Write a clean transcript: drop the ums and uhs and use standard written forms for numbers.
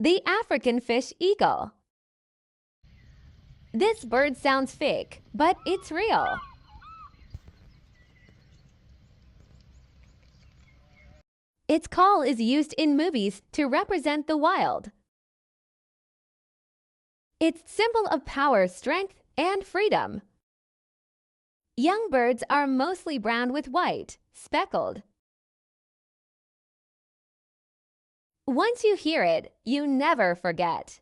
The African fish eagle. This bird sounds fake, but it's real. Its call is used in movies to represent the wild. It's symbol of power, strength, and freedom. Young birds are mostly brown with white, speckled. Once you hear it, you never forget.